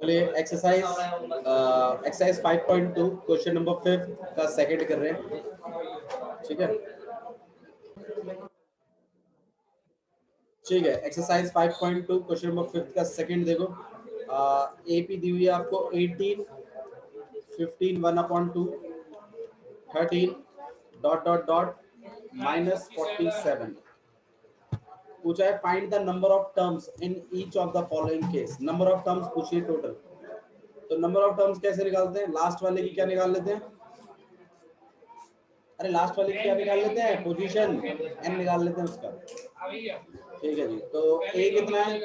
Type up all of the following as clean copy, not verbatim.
चलिए exercise 5.2 question number 5 का second कर रहे हैं, ठीक है। ठीक है, एक्सरसाइज 5.2 क्वेश्चन नंबर 5 का सेकंड देखो। एपी दी हुई है आपको 18, 15 1/2, 13 डॉट डॉट डॉट -47। पूछा है find the number of terms in each of the following case. Number of terms पूछिए टोटल। तो नंबर ऑफ टर्म्स कैसे निकालते हैं? लास्ट वाले की क्या निकाल लेते हैं? अरे लास्ट वाले की क्या निकाल लेते हैं? पोजीशन एन निकाल लेते हैं उसका। ठीक है जी। तो ए कितना है?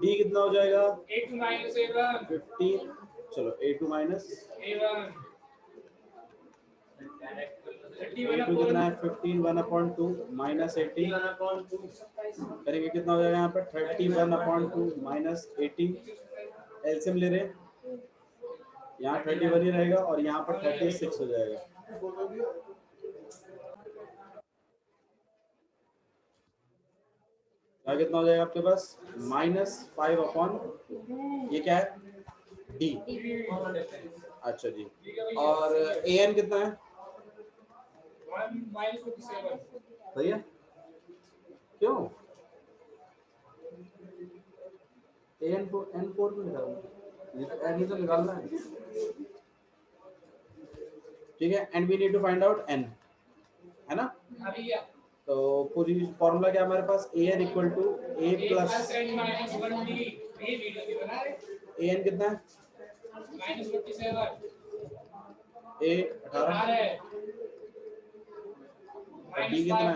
डी कितना हो जाएगा? 15। चलो A2 माइनस A2 कितना है? 15 1/2 माइनस 18 करेंगे, कितना हो जाएगा यहाँ पर? 31/2 माइनस 18। एलसीएम ले रहे हैं, यहाँ 31 ही रहेगा और यहाँ पर 36 हो जाएगा। कितना हो जाएगा आपके पास? -5 ये क्या है? डी। अच्छा जी। और ए एन कितना है? सही है। क्यों एन फोर क्यों निकालना? एन ही तो निकालना है, ठीक है। And we need to find out n, है ना। तो पूरी फॉर्मूला क्या हमारे पास? A n equal to a plus a n कितना है? ए 18 और डी कितना है?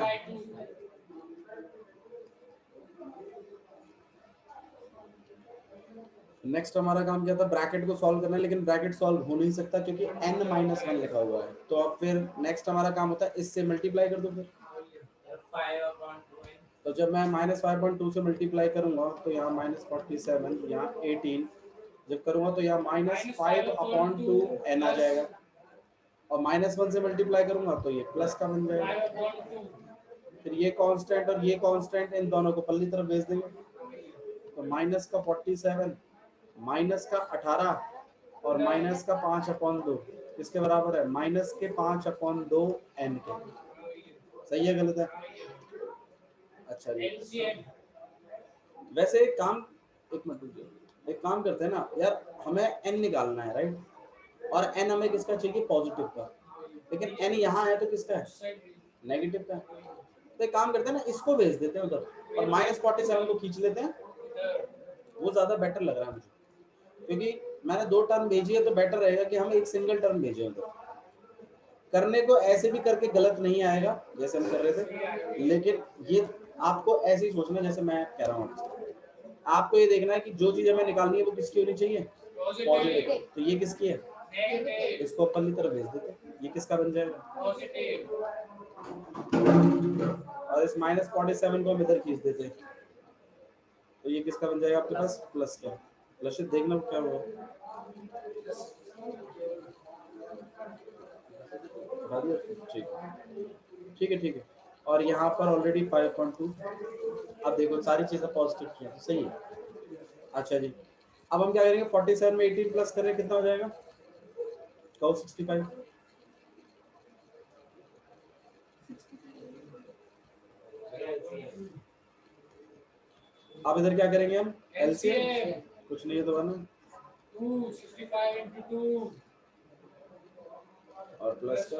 नेक्स्ट हमारा काम क्या था? ब्रैकेट को सॉल्व करना है, लेकिन ब्रैकेट सॉल्व हो नहीं सकता क्योंकि n-1 लिखा हुआ है। तो अब फिर नेक्स्ट हमारा काम होता है इससे मल्टीप्लाई कर दो। फिर तो जब मैं -5.2 से मल्टीप्लाई करूंगा तो यहाँ -47, यहाँ 18 जब करूंगा तो यहाँ -5/2 n आ जाएगा, और -1 से मल्टीप्लाई करूंगा तो ये प्लस का बन जाएगा। फिर ये कांस्टेंट और ये कांस्टेंट, इन दोनों को पल्ली तरफ भेज देंगे। तो माइनस का 47, माइनस का 18 और माइनस का 5/2 किसके बराबर है? माइनस के 5/2 n के। सही है गलत है? अच्छा जी। वैसे एक काम, एक मिनट रुकिए, एक काम करते हैं ना यार, हमें n निकालना है, राइट? और n हमें किसका चाहिए? पॉजिटिव का। लेकिन n यहाँ है तो किसका है? नेगेटिव का। तो एक काम करते हैं ना, इसको भेज देते हैं उधर और -47 को खींच लेते हैं। वो ज्यादा बेटर लग रहा है मुझे, क्योंकि मैंने 2 टर्म भेजी है तो बेटर रहेगा कि हम एक सिंगल टर्म भेजें उधर। करने को ऐसे भी करके गलत नहीं आएगा जैसे हम कर रहे थे, लेकिन ये आपको ऐसे ही सोचना जैसे मैं कह रहा हूँ। आपको ये देखना है कि जो चीज हमें निकालनी है वो किसकी होनी चाहिए? पॉजिटिव। तो ये किसकी है? इसको ऊपर की तरफ भेज देते हैं। ये किसका बन जाएगा? और इस -47 को हम इधर खींच देते हैं, तो ये किसका बन जाएगा आपके पास? प्लस का। प्लस देखना क्या होगा। ठीक ठीक है, ठीक है। और यहाँ पर ऑलरेडी 5.2। अब देखो सारी चीजें पॉजिटिव की हैं तो सही है। अच्छा जी, अब हम क्या करेंगे? 47 में 18 प्लस करें, कितना हो जाएगा? 65। अब इधर क्या करेंगे हम? एलसीएम। कुछ नहीं है तो बना 265 और प्लस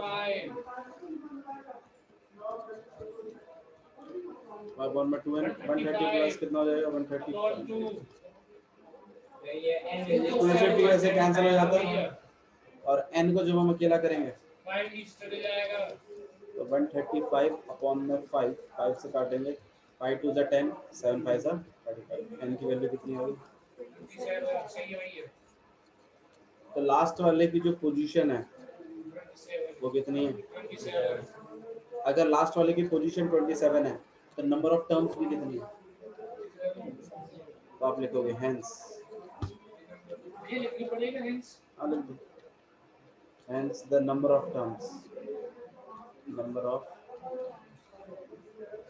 और 1 में 2 है, 130 प्लस कितना हो जाएगा? 130। टू से टू ऐसे कैंसिल हो जाता है, और n को जब हम अकेला करेंगे तो 135/5, 5 से काटेंगे, 5 2 ज़ा 10, 7 5 ज़ा 35। n की वैल्यू कितनी होगी? तो लास्ट वाले की जो पोजीशन है वो कितनी है? अगर लास्ट वाले की पोजीशन 27 है तो नंबर ऑफ टर्म्स भी कितनी है? तो आप लिखोगे hence. Hence the number of terms, number of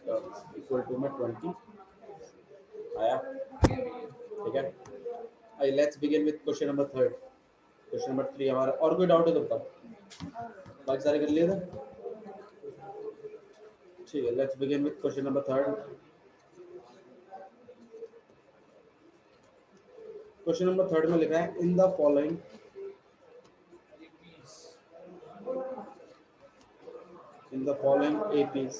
terms equal to में 20 आया, ठीक है। Let's begin with question number third. Question number 3 हमारा, और कोई डाउट है तो बताओ। बाकी सारे कर लिए थे, ठीक है। Let's begin with question number third. Question number third में लिखा है in the following APs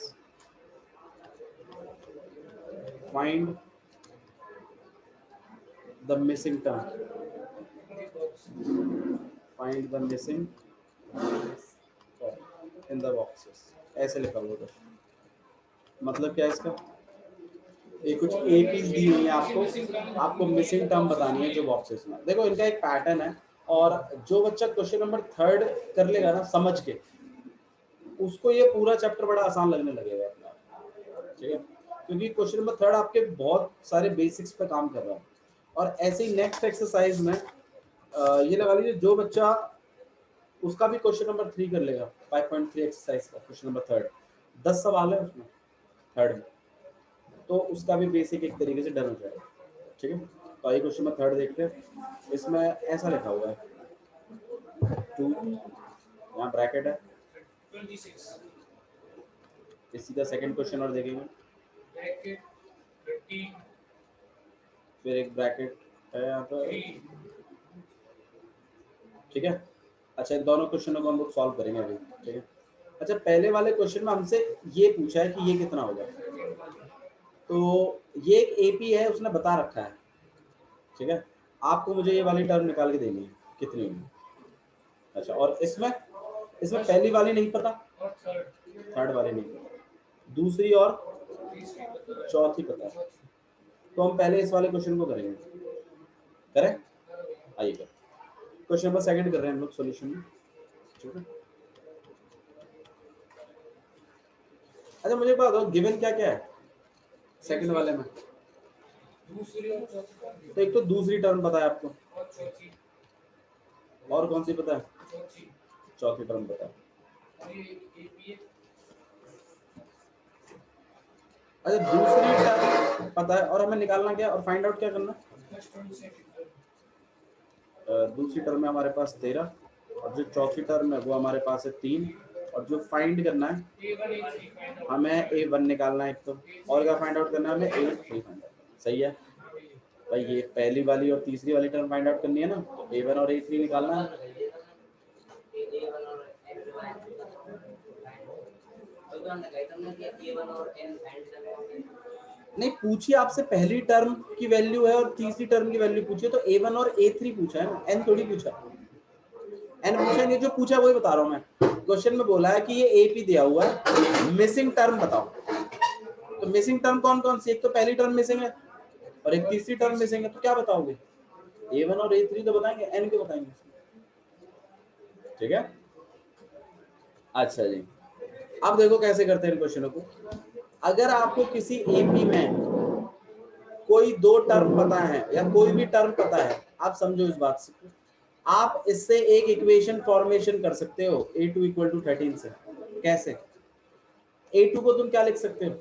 find the missing term, find the missing term in the boxes। ऐसे लिखा हुआ था। मतलब क्या है इसका, ये कुछ APs दी हुई है आपको मिसिंग टर्म बतानी है जो बॉक्सेस में। देखो इनका एक पैटर्न है, और जो बच्चा क्वेश्चन नंबर थर्ड कर लेगा ना समझ के, उसको ये पूरा चैप्टर बड़ा आसान लगने लगेगा अपने आप, ठीक है। क्योंकि क्वेश्चन नंबर थर्ड आपके बहुत सारे बेसिक्स पे काम कर रहा है। और ऐसे ही नेक्स्ट एक्सरसाइज में ये लगा लीजिए जो बच्चा उसका भी क्वेश्चन नंबर 3 कर लेगा, 5.3 एक्सरसाइज का क्वेश्चन नंबर थर्ड, 10 सवाल है उसमें थर्ड में, तो उसका भी बेसिक एक तरीके से डन हो जाएगा, ठीक है। तो आइए क्वेश्चन नंबर थर्ड देखते हैं। इसमें ऐसा लिखा हुआ है 2, यहाँ ब्रैकेट है 26। इसी का सेकंड क्वेश्चन और देखेंगे, फिर एक ब्रैकेट है यहाँ पर, ठीक है। अच्छा, दोनों क्वेश्चनों को हम लोग सॉल्व करेंगे अभी, ठीक है। अच्छा, पहले वाले क्वेश्चन में हमसे ये पूछा है कि ये कितना होगा, तो ये एक एपी है, उसने बता रखा है, ठीक है। आपको मुझे ये वाली टर्म निकाल के देनी है कितनी होगी। अच्छा, और इसमें पहली वाली नहीं पता, थर्ड वाली नहीं पता, दूसरी और चौथी पता है। तो हम पहले इस वाले क्वेश्चन को करेंगे, करें, आइए करें। क्वेश्चन नंबर सेकंड कर रहे हैं हम लोग सॉल्यूशन में, ठीक है। अच्छा, मुझे बात बताओ गिवन क्या क्या है सेकंड वाले में। तो एक तो दूसरी टर्म पता है आपको, और कौन सी पता है, चौथी टर्म पता है। अच्छा, दूसरी टर्म पता है, और हमें निकालना क्या और फाइंड आउट क्या करना। दूसरी टर्म में हमारे पास 13, और जो चौथी टर्म है वो हमारे पास है 3, और जो फाइंड करना है हमें A1 निकालना है एक तो, और क्या फाइंड आउट करना है हमें A3 फाइंड आउट। सही है भाई, ये पहली वाली और तीसरी वाली टर्म फाइंड आउट करनी है ना, तो A1 और A3 निकालना है। नहीं, पूछिए आपसे पहली टर्म की वैल्यू है और तीसरी टर्म की वैल्यू पूछिए, तो A1 और A3 पूछा है ना, n थोड़ी पूछा, n पूछा नहीं, जो पूछा वही बता रहा हूँ मैं। क्वेश्चन में बोला है कि ये AP दिया हुआ है, मिसिंग टर्म बताओ। तो मिसिंग टर्म कौन कौन सी, एक तो पहली टर्म मिसिंग है और एक तीसरी टर्म मिसिंग है, तो क्या बताओगे, A1 और A3 तो बताएंगे, n क्यों बताएंगे, ठीक है। अच्छा जी, अब देखो कैसे करते हैं इन क्वेश्चनों को। अगर आपको किसी एपी में कोई दो टर्म पता है या कोई भी टर्म पता है, आप समझो इस बात से, आप इससे एक इक्वेशन फॉर्मेशन कर सकते हो A2 = 13 से। कैसे, A2 को तुम क्या लिख सकते हो,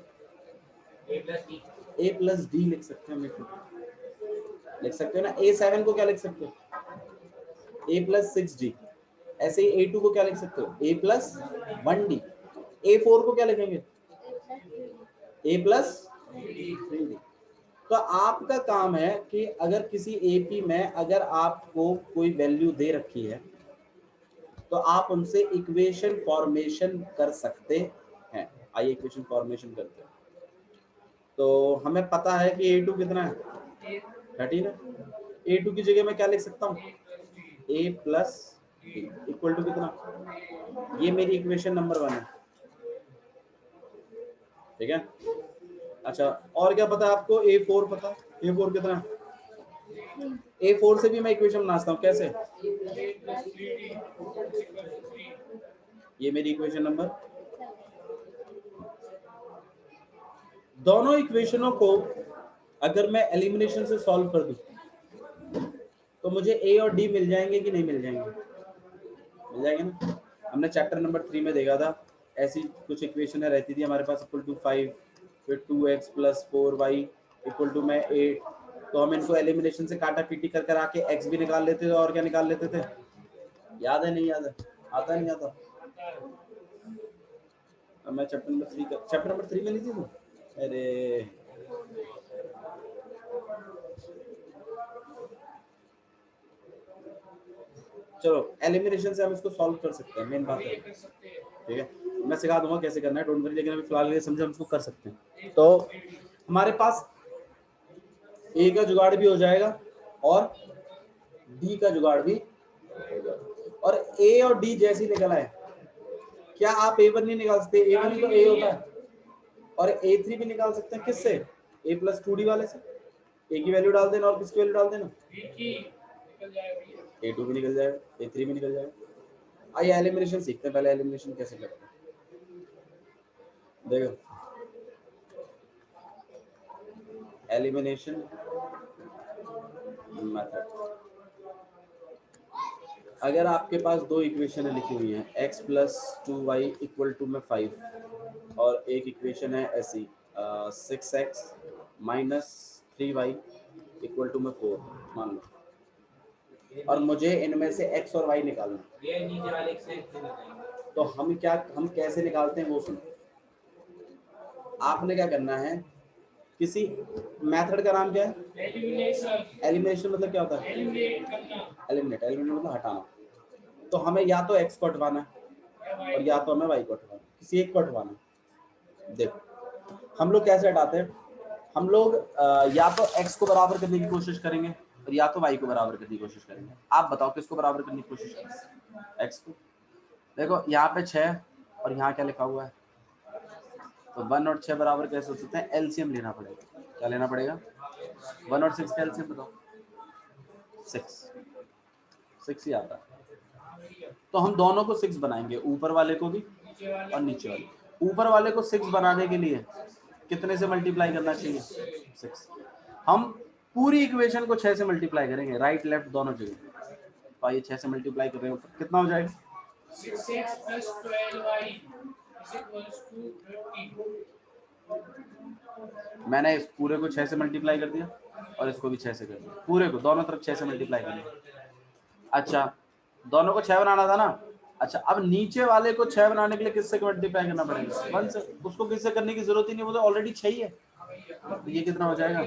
A + D लिख सकते हो, लिख सकते हो ना। A7 को क्या लिख सकते हो, A + 6D। ऐसे ही A2 को क्या लिख सकते हो, A + 1D। A4 को क्या लिखेंगे, A + 3D। तो आपका काम है कि अगर किसी एपी में अगर आपको कोई वैल्यू दे रखी है, तो आप उनसे इक्वेशन फॉर्मेशन कर सकते हैं। आइए इक्वेशन फॉर्मेशन करते हैं। तो हमें पता है कि A2 कितना है, 13 है। A2 की जगह मैं क्या लिख सकता हूँ, A + D = कितना, ये मेरी इक्वेशन नंबर 1 है, ठीक है। अच्छा, और क्या पता है आपको, A4 पता है, A4 कितना है, A4 से भी मैं इक्वेशन बनाता हूँ, कैसे, ये मेरी इक्वेशन नंबर। दोनों इक्वेशनों को अगर मैं एलिमिनेशन से सॉल्व कर दूं तो मुझे A और D मिल जाएंगे कि नहीं मिल जाएंगे, मिल जाएंगे ना। हमने चैप्टर नंबर 3 में देखा था, ऐसी कुछ इक्वेशन रहती थी हमारे पास, = 5, फिर 2x + 4y = मैं 8, तो हम इनको एलिमिनेशन से काटा पीटी कर कर आके एक्स भी निकाल लेते थे और क्या निकाल लेते थे, याद है नहीं याद है, आता नहीं आता। अब मैं चैप्टर नंबर 3 में नहीं थी वो, अरे चलो एलिमिनेशन से हम इसको सॉल्व कर सकते हैं, मेन बात है, ठीक है मैं सिखा दूंगा कैसे करना है, डोंट वरी, लेकिन अभी फिलहाल ये समझे हम इसको कर सकते हैं। तो हमारे पास ए का जुगाड़ भी हो जाएगा और डी का जुगाड़ भी हो जाएगा, और ए और डी जैसी निकला है, क्या आप A1 नहीं निकाल सकते, A1 ही तो ए होता है, और A3 भी निकाल सकते हैं, किससे, a प्लस 2d वाले से, ए की वैल्यू डाल देना और किसकी वैल्यू डाल देना, A2 भी निकल जाएगा, A3 भी निकल जाएगा। आइए एलिमिनेशन सीखते हैं, पहले एलिमिनेशन कैसे करते हैं, देखो एलिमिनेशन मेथड। अगर आपके पास दो इक्वेशन लिखी हुई हैं x प्लस 2y इक्वल टू में 5 और एक इक्वेशन है ऐसी 6x minus 3y equal to में 4 मान लो, और मुझे इनमें से x और y निकालना, तो हम कैसे निकालते हैं वो सुनो। आपने क्या करना है, किसी मेथड का नाम क्या है, एलिमिनेशन मतलब क्या होता है, एलिमिनेट मतलब हटाना। तो हमें या तो x को हटवाना है और या तो हमें y को हटवाना है, किसी एक को हटवाना है। देखो हम लोग कैसे हटाते हैं, हम लोग या तो x को बराबर करने की कोशिश करेंगे और या तो y को बराबर करने की कोशिश करेंगे। आप बताओ किसको बराबर करने की कोशिश करेंगे, x को। देखो यहाँ पे 6 और यहाँ क्या लिखा हुआ है, तो 1 और 6 बराबर कैसे हो सकते हैं, एलसीएम लेना पड़ेगा। क्या लेना पड़ेगा, 1 और 6 का एलसीएम बताओ, 6 ही आता है। तो हम दोनों को 6 बनाएंगे, ऊपर वाले को भी और नीचे वाले। ऊपर वाले को 6 बनाने के लिए कितने से मल्टीप्लाई करना चाहिए, 6। हम पूरी इक्वेशन को 6 से मल्टीप्लाई करेंगे, राइट लेफ्ट दोनों जगह। तो आइए 6 से मल्टीप्लाई कर रहे हैं, कितना हो जाएगा, 6x + 12y = 15। मैंने इस पूरे को 6 से मल्टीप्लाई कर दिया और इसको भी 6 से कर दिया, पूरे को दोनों तरफ 6 से मल्टीप्लाई कर दिया। अच्छा दोनों को 6 बनाना था ना, अच्छा अब नीचे वाले को 6 बनाने के लिए किससे मल्टीप्लाई करना पड़ेगा, 1 से। उसको किससे करने की जरूरत ही नहीं, वो तो ऑलरेडी 6 ही है। तो ये कितना हो जाएगा,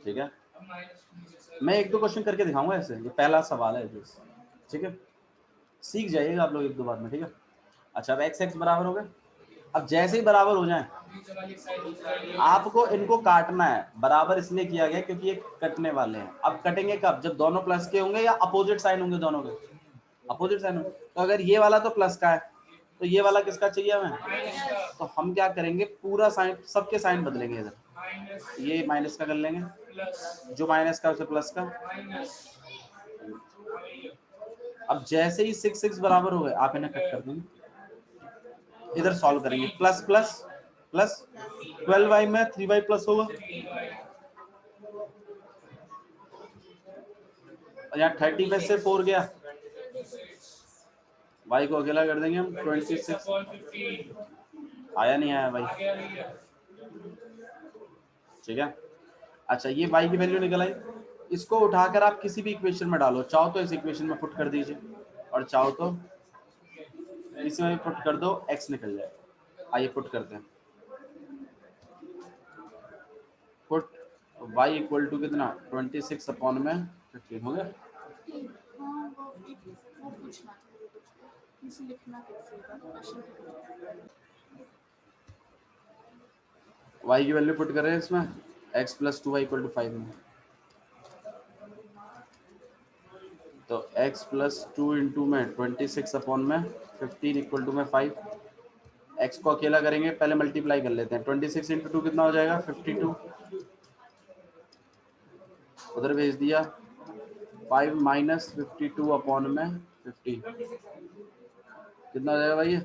ठीक है। मैं एक दो क्वेश्चन करके दिखाऊंगा ऐसे, ये पहला सवाल है, ठीक है सीख जाइएगा आप लोग एक दो बार में, ठीक है। अच्छा अब x बराबर हो गए, अब जैसे ही बराबर हो जाए आपको इनको काटना है। बराबर इसलिए किया गया क्योंकि ये कटने वाले हैं। अब कटेंगे कब, जब दोनों प्लस के होंगे या अपोजिट साइन होंगे, दोनों के अपोजिट साइन होंगे। तो अगर ये वाला तो प्लस का है तो ये वाला किसका चाहिए हमें, तो हम क्या करेंगे, पूरा साइन, सबके साइन बदलेंगे। इधर ये माइनस का कर लेंगे, जो माइनस का उसे प्लस का। अब जैसे ही 6 बराबर हो गए आप इन्हें कट कर देंगे, इधर सॉल्व करेंगे, प्लस प्लस प्लस 12y में 3y प्लस होगा, और यहाँ 30 में से 4 गया, y को अकेला कर देंगे हम 26। आया नहीं आया भाई, ठीक है। अच्छा ये y की वैल्यू निकल आई, इसको उठाकर आप किसी भी इक्वेशन में डालो, चाहो तो इस इक्वेशन में पुट कर दीजिए और चाहो तो इसमें भी पुट कर दो, x निकल जाएगा। आइए पुट करते हैं, पुट y इक्वल टू कितना 26 अपॉन में 15 हो गया। y की वैल्यू पुट कर रहे हैं इसमें, x + 2y = 5 में, तो x + 2 इंटू में 26 अपॉन में 15 इक्वल टू में 5। x को अकेला करेंगे, पहले मल्टीप्लाई कर लेते हैं, 26 इंटू 2 कितना हो जाएगा 52, उधर भेज दिया, 5 माइनस 52 अपॉन में 15 कितना हो जाएगा भाई,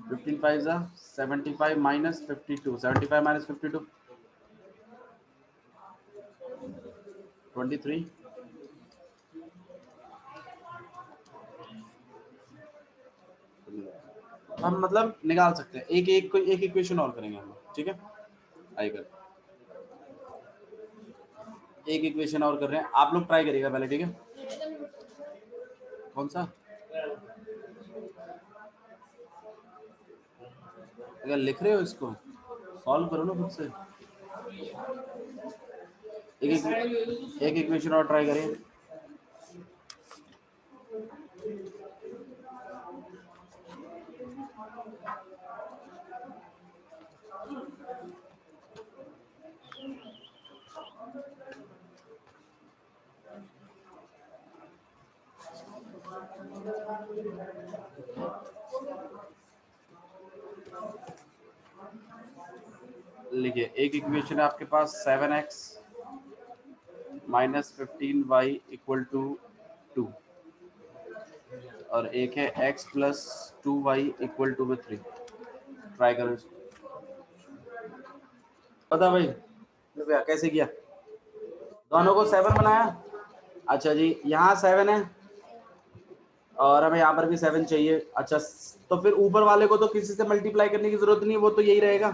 15 5 75 माइनस 52, 75 माइनस 52 23। हम मतलब निकाल सकते हैं, एक इक्वेशन और करेंगे हम, ठीक है। आइए एक इक्वेशन और कर रहे हैं, आप लोग ट्राई करिएगा पहले, ठीक है। कौन सा? अगर लिख रहे हो इसको सॉल्व करो ना खुद से। एक इक्वेशन और ट्राई करें। लिखिए, एक इक्वेशन है आपके पास 7x minus 15y equal to 2, और एक है x प्लस 2y इक्वल टू 3। ट्राई करो इसको, बता भाई भैया कैसे किया? दोनों को 7 बनाया। अच्छा जी, यहाँ 7 है और हमें यहाँ पर भी 7 चाहिए। अच्छा, तो फिर ऊपर वाले को तो किसी से मल्टीप्लाई करने की जरूरत नहीं है, वो तो यही रहेगा।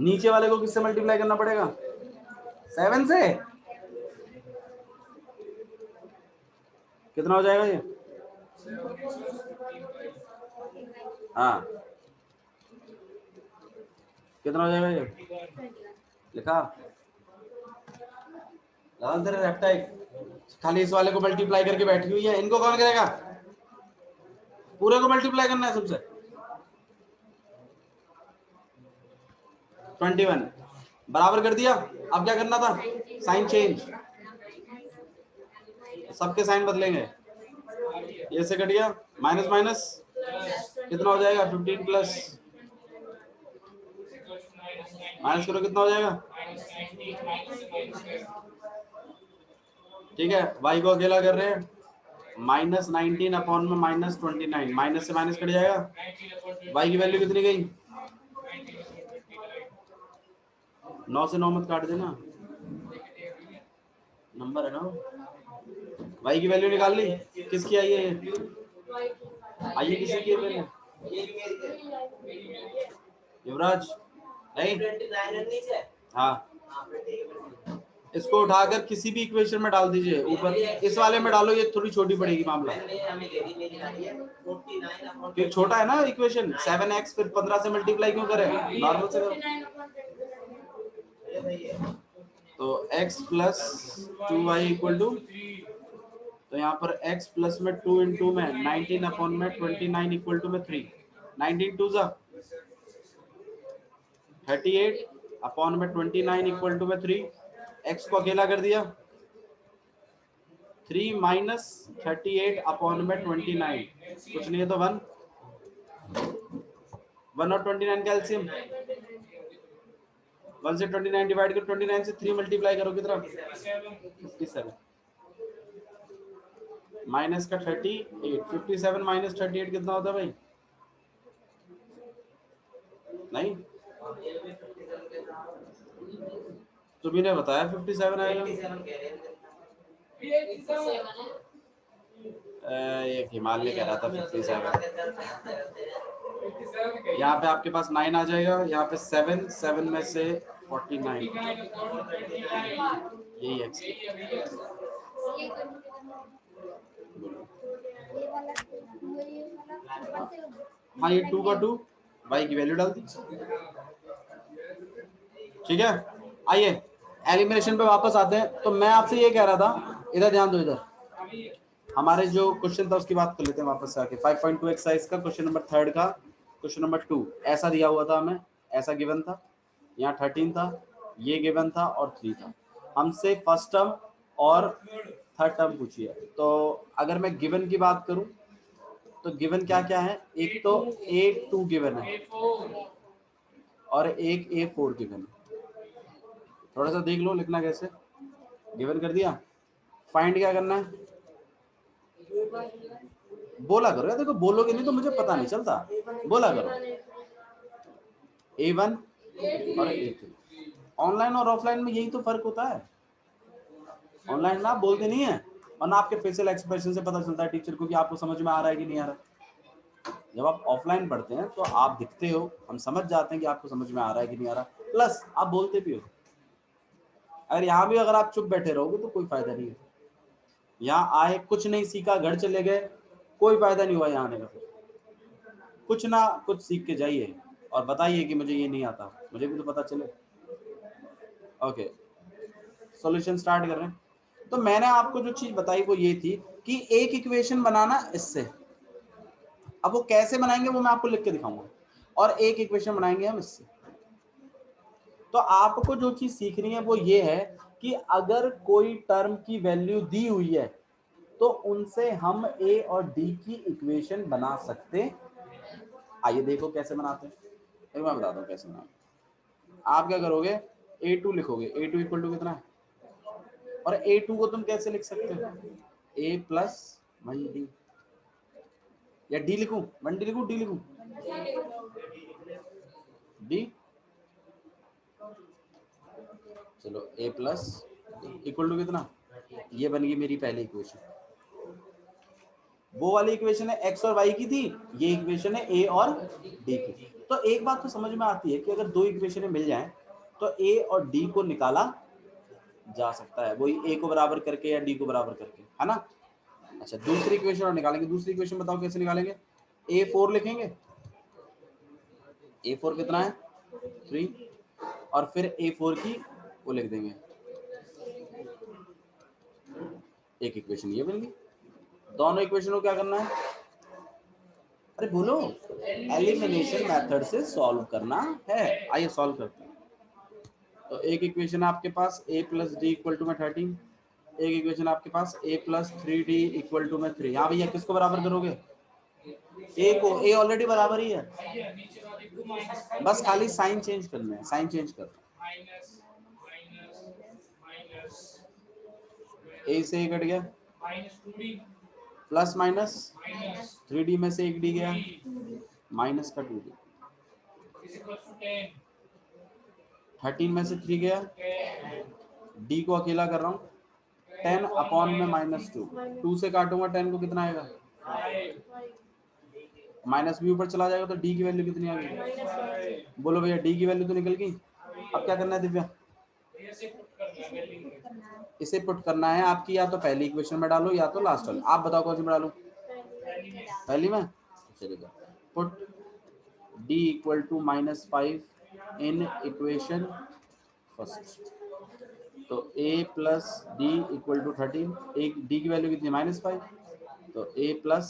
नीचे वाले को किससे मल्टीप्लाई करना पड़ेगा? 7 से। कितना हो जाएगा ये? हाँ, कितना हो जाएगा ये? लिखा तेरे रेप्टाइल खाली इस वाले को मल्टीप्लाई करके बैठी हुई है, इनको कौन करेगा? पूरे को मल्टीप्लाई करना है सबसे। 21 बराबर कर दिया। अब क्या करना था? साइन चेंज, सबके साइन बदलेंगे। ये से कट गया, माइनस माइनस कितना हो जाएगा? 15 प्लस माइनस करो, कितना हो जाएगा? ठीक है, y को अकेला कर रहे हैं, माइनस 19 अपॉन में माइनस 29, माइनस से माइनस कट जाएगा। y की वैल्यू कितनी गई? 9 से 9 मत काट देना, नंबर है ना। y की वैल्यू निकाल ली, किसकी आई है? आइए किसी की है? युवराज नहीं। हाँ, इसको उठाकर किसी भी इक्वेशन में डाल दीजिए, ऊपर इस वाले में डालो, ये थोड़ी छोटी पड़ेगी मामला, क्योंकि छोटा है ना इक्वेशन। 7x फिर 15 से मल्टीप्लाई क्यों करें, नॉर्मल से करो। तो x प्लस 2y इक्वल टू, तो यहाँ पर x प्लस में 2 इंटू में 19 अपॉन में 29 इक्वल टू में 3, 19 2 जा 38 अपॉन में 29 इक्वल टू में 3, x को अकेला कर दिया, 3 माइनस 38 अपॉन में 29, कुछ नहीं है तो 1, 1 और 29 का एलसीएम, 1 से 29 डिवाइड कर, 29 से 3 मल्टीप्लाई करो, कितना? 57 माइनस का 38, 57 माइनस 38 कितना होता है भाई? नहीं, तुम्ही ने बताया 57 आएगा। एक हिमालय कह रहा था 57। यहाँ पे आपके पास 9 आ जाएगा, यहाँ पे 7, 7 में से 49, यही एक्स। हाँ, ये 2 का 2, y की वैल्यू डाल दी, ठीक है। आइए एलिमिनेशन पे वापस आते हैं। तो मैं आपसे ये कह रहा था, इधर ध्यान दो, इधर हमारे जो क्वेश्चन था उसकी बात कर लेते हैं वापस से आके। 5.2 एक्सरसाइज का क्वेश्चन नंबर 3 का क्वेश्चन नंबर 2 ऐसा दिया हुआ था हमें, ऐसा गिवन था, यहाँ 13 था, ये गिवन था और 3 था। हमसे फर्स्ट टर्म और थर्ड टर्म पूछिए। तो अगर मैं गिवन की बात करूं तो गिवन क्या क्या है? एक तो A2 गिवन है और एक A4 गिवन है। थोड़ा सा देख लो लिखना कैसे। गिवन कर दिया, फाइंड क्या करना है? बोला करो यार, देखो बोलोगे नहीं तो मुझे पता नहीं चलता, बोला करो। A1 और A2, ऑनलाइन और ऑफलाइन में यही तो फर्क होता है। ऑनलाइन ना बोलते नहीं है, और ना आपके फेशियल एक्सप्रेशन से पता चलता है टीचर को कि आपको समझ में आ रहा है कि नहीं आ रहा। जब आप ऑफलाइन पढ़ते हैं तो आप दिखते हो, हम समझ जाते हैं कि आपको समझ में आ रहा है कि नहीं आ रहा, प्लस आप बोलते भी हो। अगर यहाँ भी अगर आप चुप बैठे रहोगे तो कोई फायदा नहीं है। यहाँ आए कुछ नहीं सीखा, घर चले गए, कोई फायदा नहीं हुआ यहाँ आने का। फिर कुछ ना कुछ सीख के जाइए और बताइए कि मुझे ये नहीं आता, मुझे भी तो पता चले। ओके, सॉल्यूशन स्टार्ट कर रहे हैं। तो मैंने आपको जो चीज बताई वो ये थी कि एक इक्वेशन बनाना इससे, अब वो कैसे बनाएंगे वो मैं आपको लिख के दिखाऊंगा, और एक इक्वेशन बनाएंगे हम इससे। तो आपको जो चीज सीखनी है वो ये है कि अगर कोई टर्म की वैल्यू दी हुई है तो उनसे हम ए और डी की इक्वेशन बना सकते। आइए देखो कैसे बनाते हैं, मैं बताता हूँ कैसे बनाते। आप क्या करोगे, a2 लिखोगे, a2 इक्वल टू कितना है, और a2 को तुम कैसे लिख सकते हो, a प्लस 1d, या d लिखूं, 1d लिखूं, d लिखूं, d, चलो a प्लस इक्वल टू कितना, ये बन गई मेरी पहली इक्वेशन। वो वाली इक्वेशन है x और y की थी, ये इक्वेशन है a और d की। तो एक बात तो समझ में आती है कि अगर दो इक्वेशनें मिल जाएं तो a और d को निकाला जा सकता है, वही a को बराबर करके या d को बराबर करके, है ना। अच्छा, दूसरी इक्वेशन और निकालेंगे। दूसरी इक्वेशन बताओ कैसे निकालेंगे, a4 लिखेंगे, a4 कितना है 3, और फिर a4 की वो लिख देंगे, एक इक्वेशन ये बन गई। दोनों इक्वेशन को क्या करना है, अरे बोलो, एलिमिनेशन मेथड से सॉल्व करना है। आइए सॉल्व करते हैं। तो एक इक्वेशन आपके पास a प्लस डी इक्वल टू में 13, एक इक्वेशन आपके पास a प्लस 3d इक्वल टू में 3। यहाँ भैया किसको बराबर करोगे, a को, a ऑलरेडी बराबर ही है, बस खाली साइन चेंज करना है, साइन चेंज कर, a से a कट गया, प्लस माइनस 3d में से एक d गया, माइनस का 2d, 13 में से 3 गया, d को अकेला कर रहा हूँ, 10 अपॉन में -2, 2 से काटूंगा 10 को, कितना आएगा, माइनस भी ऊपर चला जाएगा तो d की वैल्यू कितनी आ गई, बोलो भैया d की वैल्यू तो निकल गई। अब क्या करना है दिव्या, इसे पुट करना है आपकी, या तो पहली इक्वेशन में डालो या तो लास्ट वाली, आप बताओ कौन सी में डालो, पहली में, चलिए put d equal to -5 in equation first. तो a प्लस डी इक्वल टू 13, एक d की वैल्यू कितनी -5, तो a प्लस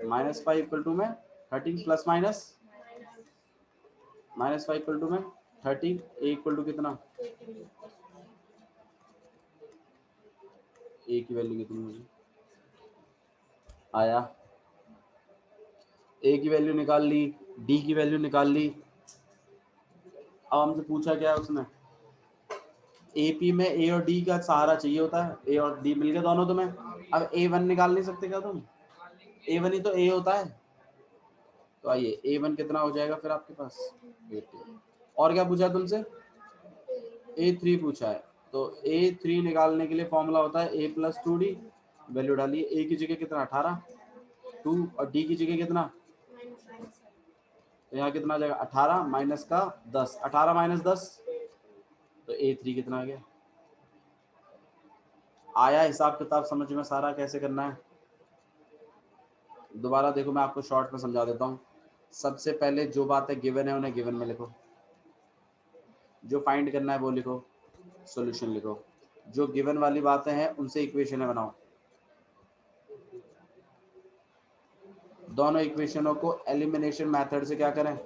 -5 इक्वल टू में 13 प्लस माइनस -5 इक्वल टू में 13, a इक्वल टू कितना, a की वैल्यू कितनी मुझे आया, a की वैल्यू निकाल ली, d की वैल्यू निकाल ली। अब हमसे पूछा क्या है उसने, AP में a और d का सहारा चाहिए होता है, a और d मिल गए दोनों तुम्हें। अब a1 निकाल नहीं सकते क्या तुम, a1 ही तो a होता है। तो आइए a1 कितना हो जाएगा फिर आपके पास 80, और क्या पूछा तुमसे, a3 पूछा है। तो a3 निकालने के लिए फॉर्मूला होता है a प्लस 2d, वैल्यू डालिए, a की जगह कितना 18, 2, और d की जगह कितना, तो यहाँ कितना आ जाएगा 18 माइनस का 10, 18 माइनस 10, तो a3 कितना आ गया। आया हिसाब किताब समझ में सारा कैसे करना है। दोबारा देखो मैं आपको शॉर्ट में समझा देता हूँ। सबसे पहले जो बातें गिवन है उन्हें गिवन में लिखो, जो फाइंड करना है वो लिखो, सॉल्यूशन लिखो, जो गिवन वाली बातें हैं उनसे इक्वेशन बनाओ, दोनों इक्वेशनों को एलिमिनेशन मेथड से क्या करें,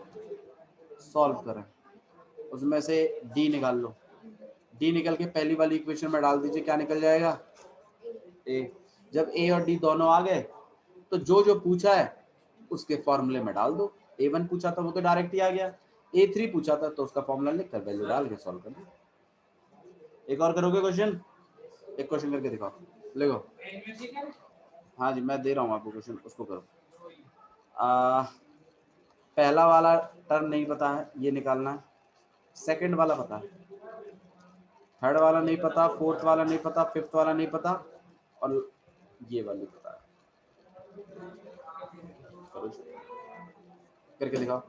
सॉल्व करें, उसमें से d निकाल लो, d निकल के पहली वाली इक्वेशन में डाल दीजिए, क्या निकल जाएगा a। जब a और d दोनों आ गए तो जो जो पूछा है उसके फॉर्मूले में डाल दो, a1 पूछा था वो तो डायरेक्ट ही आ गया, a3 पूछा था तो उसका फॉर्मूला लिखकर वैल्यू डाल के सॉल्व कर दो। एक और करोगे क्वेश्चन, एक क्वेश्चन करके दिखाओ, लिखो, हाँ जी मैं दे रहा हूँ आपको क्वेश्चन, उसको करो। पहला वाला टर्म नहीं पता है, ये निकालना है, सेकंड वाला पता है, थर्ड वाला नहीं पता, फोर्थ वाला नहीं पता, फिफ्थ वाला नहीं पता, और ये वैल्यू पता है। करो करके दिखाओ।